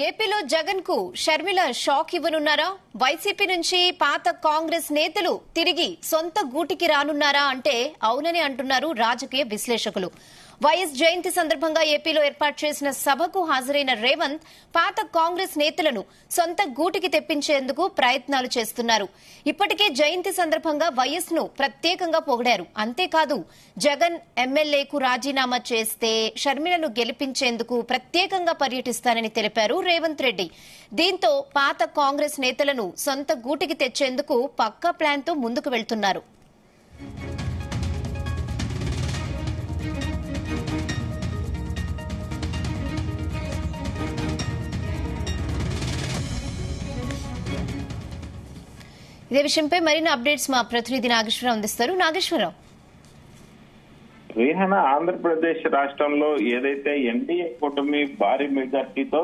ఏపీలో జగన్ కు Sharmila shock ఇవ్వనున్నారా? YCP నుంచి పాత కాంగ్రెస్ నేతలు తిరిగి సొంత గూటికి రానున్నారా అంటే అవునని అంటున్నారు రాజకీయ విశ్లేషకులు. వైఎస్ జయంతి సందర్భంగా ఏపీలో ఏర్పాటు చేసిన సభకు హాజరైన రేవంత్ పాత కాంగ్రెస్ నేతలను సొంత గూటికి తెప్పించేందుకు ప్రయత్నాలు చేస్తున్నారు. ఇప్పటికే జయంతి సందర్భంగా వైఎస్ ను ప్రత్యేకంగా పొగిడారు. అంతేకాదు జగన్ ఎమ్మెల్యేకు రాజీనామా చేస్తే షర్మిలను గెలిపించేందుకు ప్రత్యేకంగా పర్యటిస్తానని తెలిపారు రేవంత్ రెడ్డి. దీంతో పాత కాంగ్రెస్ నేతలను సొంత గూటికి తెచ్చేందుకు పక్కా ప్లాన్తో ముందుకు వెళ్తున్నారు. ఇదే విషయంపై మరిన్ని అప్డేట్స్ మా ప్రతినిధి నాగేశ్వరరావు అందిస్తారు. నాగేశ్వరరావు, రేహన ఆంధ్రప్రదేశ్ రాష్ట్రంలో ఏదైతే ఎన్డీఏ కూటమి భారీ మెజార్టీతో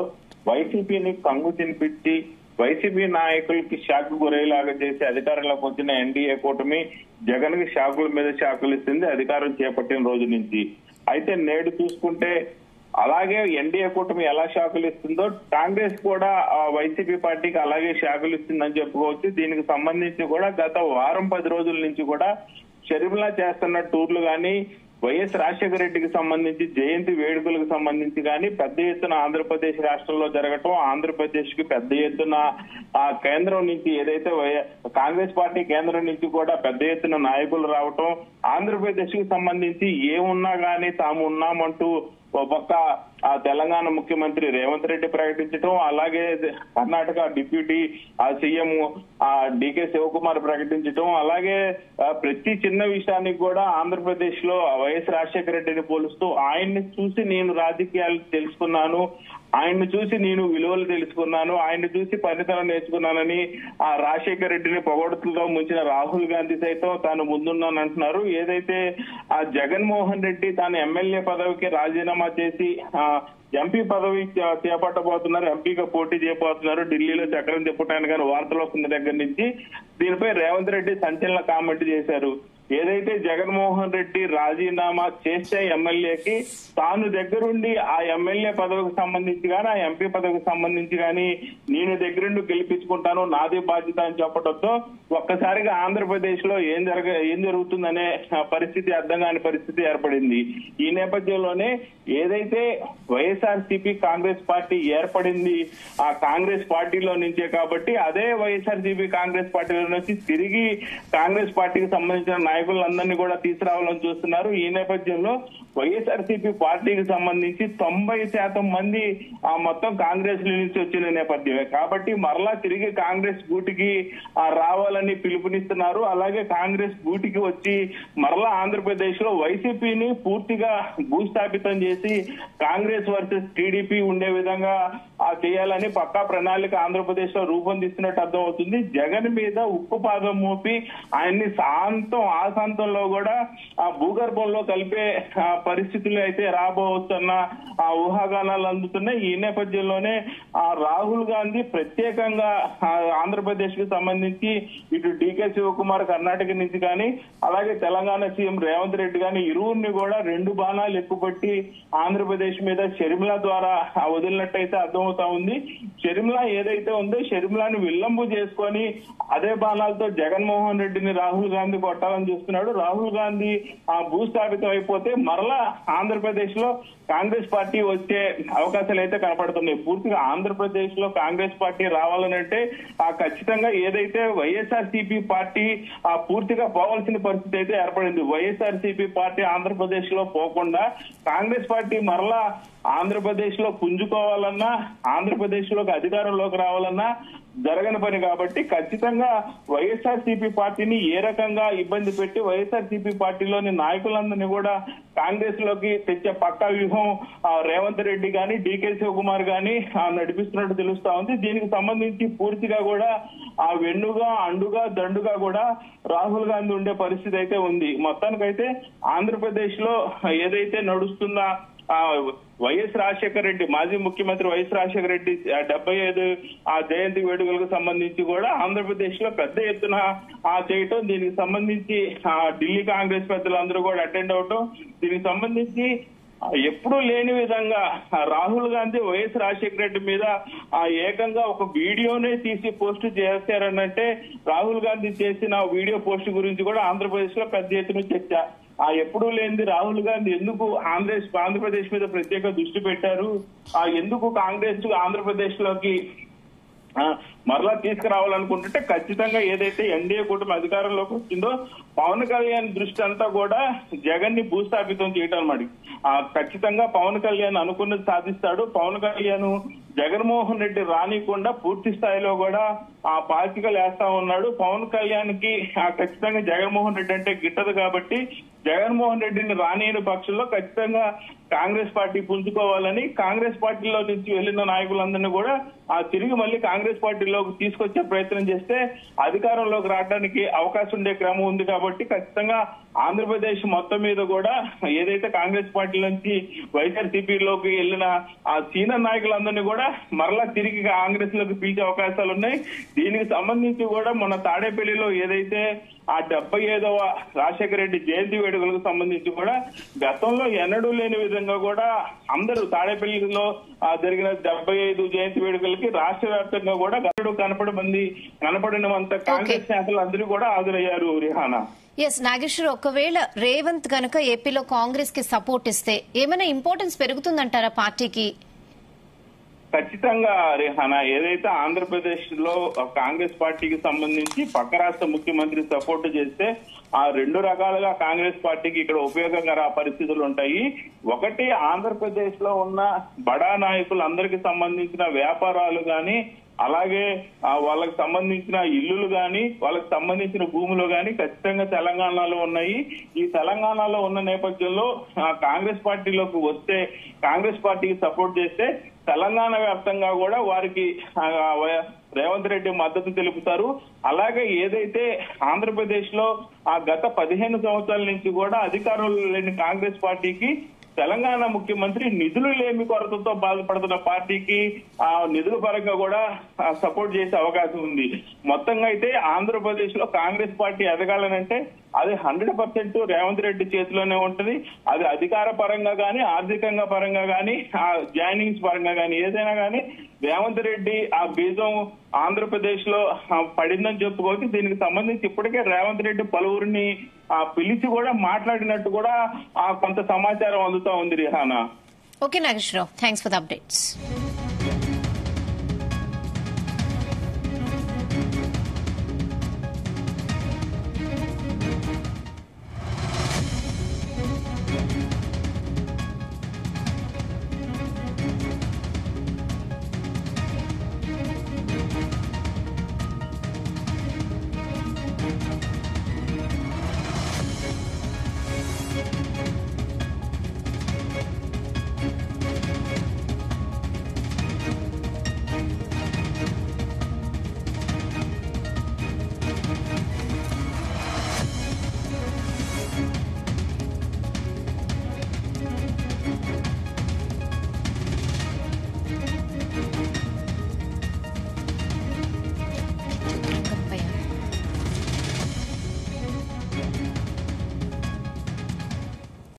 వైసీపీని కంగు తినిపించి వైసీపీ నాయకులకి షాక్ గురయ్యేలాగా చేసి అధికారంలోకి వచ్చిన ఎన్డీఏ కూటమి జగన్ కి షాకుల మీద షాకులు ఇస్తుంది అధికారం చేపట్టిన రోజు నుంచి. అయితే నేడు చూసుకుంటే అలాగే ఎన్డీఏ కూటమి ఎలా షాకులు ఇస్తుందో కాంగ్రెస్ కూడా వైసీపీ పార్టీకి అలాగే షాకులు ఇస్తుందని చెప్పుకోవచ్చు. దీనికి సంబంధించి కూడా గత వారం 10 రోజుల నుంచి కూడా షర్మిల చేస్తున్న టూర్లు గాని, వైఎస్ రాజశేఖర రెడ్డికి సంబంధించి జయంతి వేడుకలకు సంబంధించి కానీ పెద్ద ఎత్తున ఆంధ్రప్రదేశ్ రాష్ట్రంలో జరగటం, ఆంధ్రప్రదేశ్ కి పెద్ద ఎత్తున కేంద్రం నుంచి ఏదైతే కాంగ్రెస్ పార్టీ కేంద్రం నుంచి కూడా పెద్ద ఎత్తున నాయకులు రావటం, ఆంధ్రప్రదేశ్ కి సంబంధించి ఏమున్నా గానీ తాము ఉన్నామంటూ ఓ పక్క తెలంగాణ ముఖ్యమంత్రి రేవంత్ రెడ్డి ప్రకటించడం, అలాగే కర్ణాటక డిప్యూటీ సీఎం డికే శివకుమార్ ప్రకటించడం, అలాగే ప్రతి చిన్న విషయానికి కూడా ఆంధ్రప్రదేశ్ లో వైఎస్ రాజశేఖర రెడ్డిని పోలుస్తూ ఆయన్ని చూసి నేను రాజకీయాలు తెలుసుకున్నాను, ఆయన్ని చూసి నేను విలువలు తెలుసుకున్నాను, ఆయన్ని చూసి పనితనం నేర్చుకున్నానని ఆ రాజశేఖర రెడ్డిని పొగడుతుగా ముంచిన రాహుల్ గాంధీ సైతం తాను ముందున్నానంటున్నారు. ఏదైతే ఆ జగన్మోహన్ రెడ్డి తాను ఎమ్మెల్యే పదవికి రాజీనామా చేసి ఎంపీ పదవి చేపట్టబోతున్నారు, ఎంపీగా పోటీ చేయబోతున్నారు, ఢిల్లీలో చక్రం తిప్పటానికి కానీ వార్తలు వస్తున్న దగ్గర నుంచి దీనిపై రేవంత్ రెడ్డి సంచలన కామెంట్ చేశారు. ఏదైతే జగన్మోహన్ రెడ్డి రాజీనామా చేస్తే ఎమ్మెల్యేకి తాను దగ్గరుండి ఆ ఎమ్మెల్యే పదవికి సంబంధించి కానీ ఆ ఎంపీ పదవికి సంబంధించి కానీ నేను దగ్గరుండి గెలిపించుకుంటాను, నాది బాధ్యత అని చెప్పడంతో ఒక్కసారిగా ఆంధ్రప్రదేశ్ లో ఏం జరుగుతుందనే పరిస్థితి అర్థం కాని పరిస్థితి ఏర్పడింది. ఈ నేపథ్యంలోనే ఏదైతే వైఎస్ఆర్సీపీ కాంగ్రెస్ పార్టీ ఏర్పడింది ఆ కాంగ్రెస్ పార్టీలో నుంచే కాబట్టి అదే వైఎస్ఆర్సీపీ కాంగ్రెస్ పార్టీలో నుంచి తిరిగి కాంగ్రెస్ పార్టీకి సంబంధించిన నాయకులందరినీ కూడా తీసుకురావాలని చూస్తున్నారు. ఈ నేపథ్యంలో వైఎస్ఆర్సీపీ పార్టీకి సంబంధించి 90% మంది ఆ మొత్తం కాంగ్రెస్ నుంచి వచ్చిన నేపథ్యమే కాబట్టి మరలా తిరిగి కాంగ్రెస్ గూటికి రావాలని పిలుపునిస్తున్నారు. అలాగే కాంగ్రెస్ గూటికి వచ్చి మరలా ఆంధ్రప్రదేశ్ లో వైసీపీని పూర్తిగా భూస్థాపితం చేసి కాంగ్రెస్ వర్సెస్ టీడీపీ ఉండే విధంగా చేయాలని పక్కా ప్రణాళిక ఆంధ్రప్రదేశ్ లో రూపొందిస్తున్నట్టు అర్థం అవుతుంది. జగన్ మీద ఉక్కు పాదం మోపి ఆయన్ని ఆశాంతంలో కూడా ఆ భూగర్భంలో కలిపే పరిస్థితులు అయితే రాబోతున్న ఆ ఊహాగానాలు అందుతున్నాయి. ఈ నేపథ్యంలోనే రాహుల్ గాంధీ ప్రత్యేకంగా ఆంధ్రప్రదేశ్ కి సంబంధించి ఇటు డికే శివకుమార్ కర్ణాటక నుంచి కానీ అలాగే తెలంగాణ సీఎం రేవంత్ రెడ్డి కానీ ఇరువురిని కూడా 2 బాణాలు ఎక్కుపెట్టి ఆంధ్రప్రదేశ్ మీద షర్మిల ద్వారా వదిలినట్టయితే అర్థమవుతా ఉంది. షర్మిల ఏదైతే ఉందో షర్మిలాని విల్లంబు చేసుకొని అదే బాణాలతో జగన్మోహన్ రెడ్డిని రాహుల్ గాంధీ కొట్టాలని చూస్తున్నాడు. రాహుల్ గాంధీ భూస్థాపితం అయిపోతే మరలా ఆంధ్రప్రదేశ్ లో కాంగ్రెస్ పార్టీ వచ్చే అవకాశాలు అయితే కనపడుతున్నాయి. పూర్తిగా ఆంధ్రప్రదేశ్ లో కాంగ్రెస్ పార్టీ రావాలనంటే ఖచ్చితంగా ఏదైతే వైఎస్ఆర్సీపీ పార్టీ పూర్తిగా పోవాల్సిన పరిస్థితి అయితే ఏర్పడింది. వైఎస్ఆర్సీపీ పార్టీ ఆంధ్రప్రదేశ్ లో పోకుండా కాంగ్రెస్ పార్టీ మరలా ఆంధ్రప్రదేశ్ లో పుంజుకోవాలన్నా ఆంధ్రప్రదేశ్ లోకి అధికారంలోకి రావాలన్నా జరగని పని కాబట్టి ఖచ్చితంగా వైఎస్ఆర్సీపీ పార్టీని ఏ రకంగా ఇబ్బంది పెట్టి వైఎస్ఆర్సీపీ పార్టీలోని నాయకులందరినీ కూడా కాంగ్రెస్ లోకి తెచ్చే పక్కా వ్యూహం రేవంత్ రెడ్డి గాని డికే శివకుమార్ గాని నడిపిస్తున్నట్టు తెలుస్తా ఉంది. దీనికి సంబంధించి పూర్తిగా కూడా వెన్నుగా అండుగా దండుగా కూడా రాహుల్ గాంధీ ఉండే పరిస్థితి అయితే ఉంది. మొత్తానికైతే ఆంధ్రప్రదేశ్ లో ఏదైతే నడుస్తుందా వైఎస్ రాజశేఖర రెడ్డి మాజీ ముఖ్యమంత్రి వైఎస్ రాజశేఖర రెడ్డి 75 జయంతి వేడుకలకు సంబంధించి కూడా ఆంధ్రప్రదేశ్ లో పెద్ద ఎత్తున చేయటం, దీనికి సంబంధించి ఢిల్లీ కాంగ్రెస్ పెద్దలందరూ కూడా అటెండ్ అవటం, దీనికి సంబంధించి ఎప్పుడూ లేని విధంగా రాహుల్ గాంధీ వైఎస్ రాజశేఖర రెడ్డి మీద ఏకంగా ఒక వీడియోనే తీసి పోస్ట్ చేశారనంటే రాహుల్ గాంధీ చేసిన వీడియో పోస్ట్ గురించి కూడా ఆంధ్రప్రదేశ్ లో పెద్ద ఎత్తున చర్చ. ఎప్పుడూ లేనిది రాహుల్ గాంధీ ఎందుకు ఆంధ్రప్రదేశ్ మీద ప్రత్యేక దృష్టి పెట్టారు, ఎందుకు కాంగ్రెస్ ఆంధ్రప్రదేశ్ లోకి మరలా తీసుకురావాలనుకుంటుంటే ఖచ్చితంగా ఏదైతే ఎన్డీఏ కూటమి అధికారంలోకి వచ్చిందో పవన్ కళ్యాణ్ దృష్టి అంతా కూడా జగన్ ని భూస్థాపితం చేయటం అన్నమాట. ఖచ్చితంగా పవన్ కళ్యాణ్ అనుకున్నది సాధిస్తాడు. పవన్ కళ్యాణ్ జగన్మోహన్ రెడ్డి రానికుండా పూర్తి స్థాయిలో కూడా పాచికలు వేస్తా ఉన్నాడు. పవన్ కళ్యాణ్ కి ఖచ్చితంగా జగన్మోహన్ రెడ్డి అంటే గిట్టదు కాబట్టి జగన్మోహన్ రెడ్డిని రానియని పక్షంలో ఖచ్చితంగా కాంగ్రెస్ పార్టీ పుంజుకోవాలని కాంగ్రెస్ పార్టీలో నుంచి వెళ్లిన నాయకులందరినీ కూడా తిరిగి మళ్ళీ కాంగ్రెస్ పార్టీలోకి తీసుకొచ్చే ప్రయత్నం చేస్తే అధికారంలోకి రావడానికి అవకాశం ఉండే క్రమం ఉంది. కాబట్టి ఖచ్చితంగా ఆంధ్రప్రదేశ్ మొత్తం మీద కూడా ఏదైతే కాంగ్రెస్ పార్టీ నుంచి వైఎస్ఆర్సీపీలోకి వెళ్లిన సీనియర్ నాయకులందరినీ కూడా మరలా తిరిగి కాంగ్రెస్ లోకి పిలిచే అవకాశాలు ఉన్నాయి. దీనికి సంబంధించి కూడా మొన్న తాడేపల్లిలో ఏదైతే 75వ రాజశేఖర రెడ్డి జయంతి వేడుకలకు సంబంధించి కూడా గతంలో ఎన్నడూ లేని విధంగా కూడా అందరూ తాడేపల్లిలో జరిగిన 75 జయంతి వేడుకలకి రాష్ట్ర వ్యాప్తంగా కూడా కనపడినంత కాంగ్రెస్ నేతలు అందరూ కూడా హాజరయ్యారు. రిహానా. ఎస్ నాగేశ్వర్, ఒకవేళ రేవంత్ కనుక ఏపీలో కాంగ్రెస్ కి సపోర్ట్ ఇస్తే ఏమైనా ఇంపార్టెన్స్ పెరుగుతుందంటారా పార్టీకి? ఖచ్చితంగా రిహానా, ఏదైతే ఆంధ్రప్రదేశ్ లో కాంగ్రెస్ పార్టీకి సంబంధించి పక్క రాష్ట్ర ముఖ్యమంత్రి సపోర్ట్ చేస్తే రెండు రకాలుగా కాంగ్రెస్ పార్టీకి ఇక్కడ ఉపయోగకర పరిస్థితులు ఉంటాయి. ఒకటి, ఆంధ్రప్రదేశ్ లో ఉన్న బడా నాయకులందరికీ సంబంధించిన వ్యాపారాలు గాని అలాగే వాళ్ళకి సంబంధించిన ఇల్లులు గాని వాళ్ళకి సంబంధించిన భూములు గాని ఖచ్చితంగా తెలంగాణలో ఉన్నాయి. ఈ తెలంగాణలో ఉన్న నేపథ్యంలో కాంగ్రెస్ పార్టీలోకి వస్తే కాంగ్రెస్ పార్టీకి సపోర్ట్ చేస్తే తెలంగాణ వ్యాప్తంగా కూడా వారికి రేవంత్ రెడ్డి మద్దతు తెలుపుతారు. అలాగే ఏదైతే ఆంధ్రప్రదేశ్ లో గత 15 సంవత్సరాల నుంచి కూడా అధికారంలో లేని కాంగ్రెస్ పార్టీకి తెలంగాణ ముఖ్యమంత్రి నిధులు లేమి కొరతతో బాధపడుతున్న పార్టీకి నిధుల పరంగా కూడా సపోర్ట్ చేసే అవకాశం ఉంది. మొత్తంగా అయితే ఆంధ్రప్రదేశ్ లో కాంగ్రెస్ పార్టీ ఎదగాలనంటే అది 100% రేవంత్ రెడ్డి చేతిలోనే ఉంటది. అది అధికార పరంగా గానీ ఆర్థికంగా పరంగా గానీ జాయినింగ్స్ పరంగా గానీ ఏదైనా గానీ రేవంత్ రెడ్డి బీజం ఆంధ్రప్రదేశ్ లో పడిందని చెప్పుకోవచ్చు. దీనికి సంబంధించి ఇప్పటికే రేవంత్ రెడ్డి పలువురిని పిలిచి కూడా మాట్లాడినట్టు కూడా కొంత సమాచారం అందుతా ఉంది. Rehana. Okay Nageswararao, thanks for the updates.